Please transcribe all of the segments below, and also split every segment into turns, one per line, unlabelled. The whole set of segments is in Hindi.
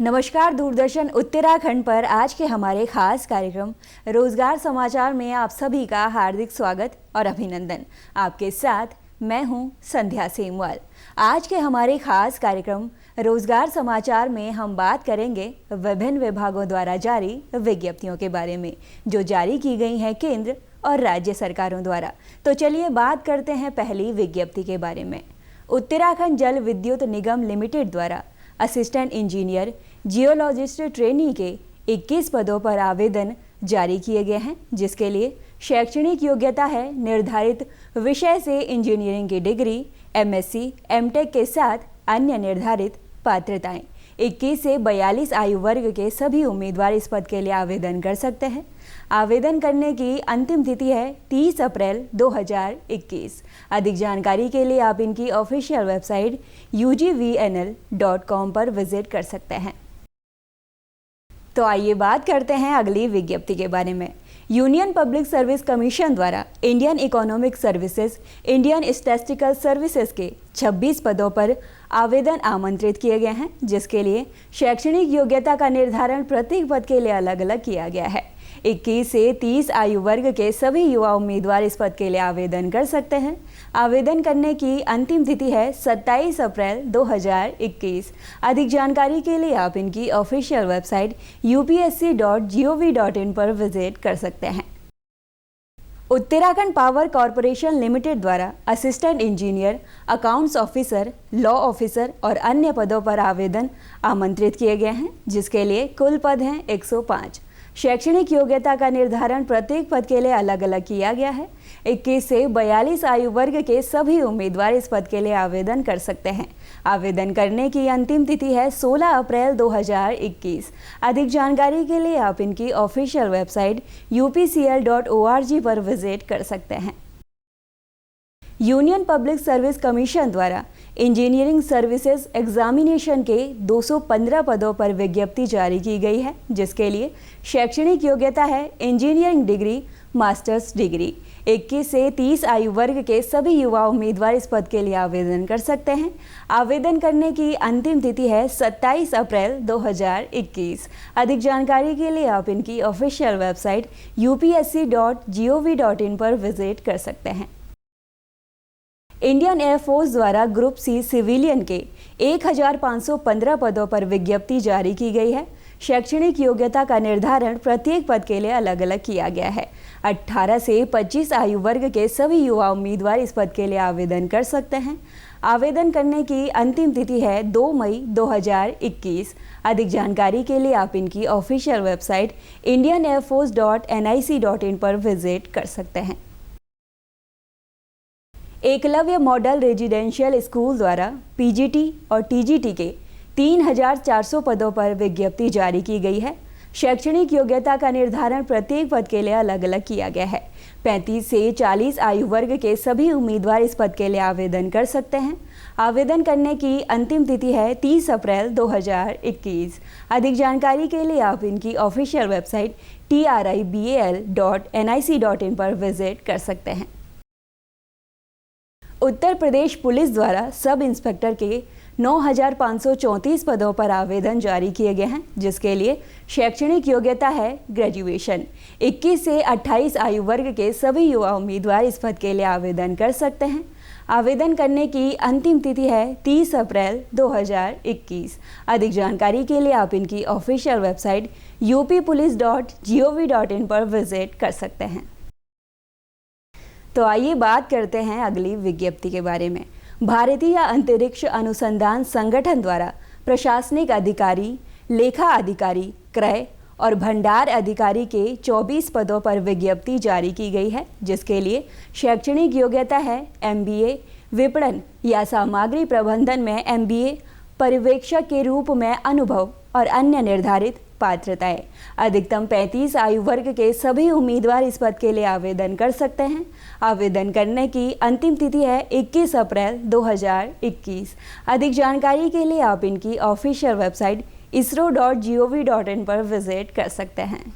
नमस्कार। दूरदर्शन उत्तराखंड पर आज के हमारे खास कार्यक्रम रोजगार समाचार में आप सभी का हार्दिक स्वागत और अभिनंदन। आपके साथ मैं हूं संध्या सेमवाल। आज के हमारे खास कार्यक्रम रोजगार समाचार में हम बात करेंगे विभिन्न विभागों द्वारा जारी विज्ञप्तियों के बारे में जो जारी की गई हैं केंद्र और राज्य सरकारों द्वारा। तो चलिए बात करते हैं पहली विज्ञप्ति के बारे में। उत्तराखंड जल विद्युत निगम लिमिटेड द्वारा असिस्टेंट इंजीनियर जियोलॉजिस्ट ट्रेनी के 21 पदों पर आवेदन जारी किए गए हैं, जिसके लिए शैक्षणिक योग्यता है निर्धारित विषय से इंजीनियरिंग की डिग्री, एमएससी, एमटेक के साथ अन्य निर्धारित पात्रताएं। 21 से 42 आयु वर्ग के सभी उम्मीदवार इस पद के लिए आवेदन कर सकते हैं। आवेदन करने की अंतिम तिथि है 30 अप्रैल 2021। अधिक जानकारी के लिए आप इनकी ऑफिशियल वेबसाइट ugvnl.com पर विजिट कर सकते हैं। तो आइए बात करते हैं अगली विज्ञप्ति के बारे में। यूनियन पब्लिक सर्विस कमीशन द्वारा Indian economic services, Indian statistical services के 26 पदों पर आवेदन आमंत्रित किए गए हैं, जिसके लिए शैक्षणिक योग्यता का निर्धारण प्रत्येक पद के लिए अलग अलग किया गया है। 21 से 30 आयु वर्ग के सभी युवा उम्मीदवार इस पद के लिए आवेदन कर सकते हैं। आवेदन करने की अंतिम तिथि है 27 अप्रैल 2021। अधिक जानकारी के लिए आप इनकी ऑफिशियल वेबसाइट upsc.gov.in पर विजिट कर सकते हैं। उत्तराखंड पावर कॉरपोरेशन लिमिटेड द्वारा assistant engineer, accounts officer, law officer और अन्य पदों पर आवेदन आमंत्रित किए गए हैं, जिसके लिए कुल पद हैं 105। शैक्षणिक योग्यता का निर्धारण प्रत्येक पद के लिए अलग अलग किया गया है। 21 से 42 आयु वर्ग के सभी उम्मीदवार इस पद के लिए आवेदन कर सकते हैं। आवेदन करने की अंतिम तिथि है 16 अप्रैल 2021। अधिक जानकारी के लिए आप इनकी ऑफिशियल वेबसाइट upcl.org पर विजिट कर सकते हैं। यूनियन पब्लिक सर्विस कमीशन द्वारा इंजीनियरिंग सर्विसेज एग्जामिनेशन के 215 पदों पर विज्ञप्ति जारी की गई है, जिसके लिए शैक्षणिक योग्यता है इंजीनियरिंग डिग्री, मास्टर्स डिग्री। 21 से 30 आयु वर्ग के सभी युवा उम्मीदवार इस पद के लिए आवेदन कर सकते हैं। आवेदन करने की अंतिम तिथि है 27 अप्रैल 2021। अधिक जानकारी के लिए आप इनकी ऑफिशियल वेबसाइट upsc.gov.in पर विजिट कर सकते हैं। इंडियन एयरफोर्स द्वारा ग्रुप सी सिविलियन के 1515 पदों पर विज्ञप्ति जारी की गई है। शैक्षणिक योग्यता का निर्धारण प्रत्येक पद के लिए अलग अलग किया गया है। 18 से 25 आयु वर्ग के सभी युवा उम्मीदवार इस पद के लिए आवेदन कर सकते हैं। आवेदन करने की अंतिम तिथि है 2 मई 2021। अधिक जानकारी के लिए आप इनकी ऑफिशियल वेबसाइट indianairforce.nic.in पर विजिट कर सकते हैं। एकलव्य मॉडल रेजिडेंशियल स्कूल द्वारा पीजीटी और टीजीटी के 3400 पदों पर विज्ञप्ति जारी की गई है। शैक्षणिक योग्यता का निर्धारण प्रत्येक पद के लिए अलग अलग किया गया है। 35 से 40 आयु वर्ग के सभी उम्मीदवार इस पद के लिए आवेदन कर सकते हैं। आवेदन करने की अंतिम तिथि है 30 अप्रैल 2021। अधिक जानकारी के लिए आप इनकी ऑफिशियल वेबसाइट tribal.nic.in पर विजिट कर सकते हैं। उत्तर प्रदेश पुलिस द्वारा सब इंस्पेक्टर के 9534 पदों पर आवेदन जारी किए गए हैं, जिसके लिए शैक्षणिक योग्यता है ग्रेजुएशन। 21 से 28 आयु वर्ग के सभी युवा उम्मीदवार इस पद के लिए आवेदन कर सकते हैं। आवेदन करने की अंतिम तिथि है 30 अप्रैल 2021। अधिक जानकारी के लिए आप इनकी ऑफिशियल वेबसाइट uppolice.gov.in पर विजिट कर सकते हैं। तो आइए बात करते हैं अगली विज्ञप्ति के बारे में। भारतीय अंतरिक्ष अनुसंधान संगठन द्वारा प्रशासनिक अधिकारी, लेखा अधिकारी, क्रय और भंडार अधिकारी के 24 पदों पर विज्ञप्ति जारी की गई है, जिसके लिए शैक्षणिक योग्यता है MBA, विपणन या सामग्री प्रबंधन में MBA, पर्यवेक्षक के रूप में अनुभव और अन्य निर्धारित पात्रताएं। अधिकतम 35 आयु वर्ग के सभी उम्मीदवार इस पद के लिए आवेदन कर सकते हैं। आवेदन करने की अंतिम तिथि है 21 अप्रैल 2021। अधिक जानकारी के लिए आप इनकी ऑफिशियल वेबसाइट isro.gov.in पर विजिट कर सकते हैं।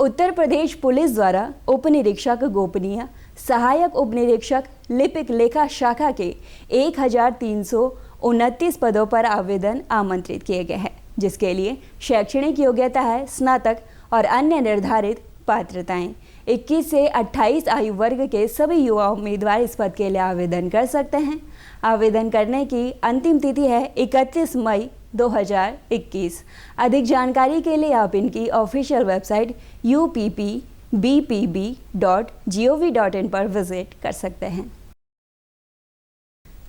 उत्तर प्रदेश पुलिस द्वारा उप निरीक्षक गोपनीय, सहायक उप निरीक्षक लिपिक लेखा शाखा के 1300 29 पदों पर आवेदन आमंत्रित किए गए हैं, जिसके लिए शैक्षणिक योग्यता है स्नातक और अन्य निर्धारित पात्रताएं। 21 से 28 आयु वर्ग के सभी युवा उम्मीदवार इस पद के लिए आवेदन कर सकते हैं। आवेदन करने की अंतिम तिथि है 31 मई 2021। अधिक जानकारी के लिए आप इनकी ऑफिशियल वेबसाइट uppbpb.gov.in पर विजिट कर सकते हैं।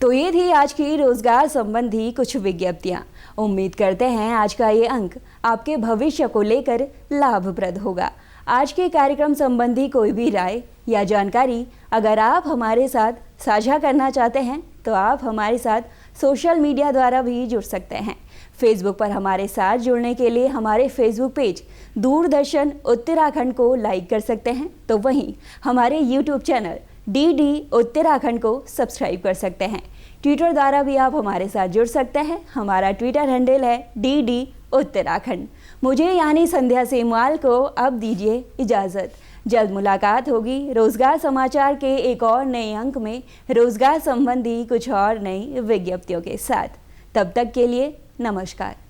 तो ये थी आज की रोजगार संबंधी कुछ विज्ञप्तियां। उम्मीद करते हैं आज का ये अंक आपके भविष्य को लेकर लाभप्रद होगा। आज के कार्यक्रम संबंधी कोई भी राय या जानकारी अगर आप हमारे साथ साझा करना चाहते हैं तो आप हमारे साथ सोशल मीडिया द्वारा भी जुड़ सकते हैं। फेसबुक पर हमारे साथ जुड़ने के लिए हमारे फेसबुक पेज दूरदर्शन उत्तराखंड को लाइक कर सकते हैं, तो वहीं हमारे यूट्यूब चैनल DD उत्तराखंड को सब्सक्राइब कर सकते हैं। ट्विटर द्वारा भी आप हमारे साथ जुड़ सकते हैं। हमारा ट्विटर हैंडल है DD उत्तराखंड। मुझे यानी संध्या सेमवाल को अब दीजिए इजाज़त। जल्द मुलाकात होगी रोजगार समाचार के एक और नए अंक में रोजगार संबंधी कुछ और नई विज्ञप्तियों के साथ। तब तक के लिए नमस्कार।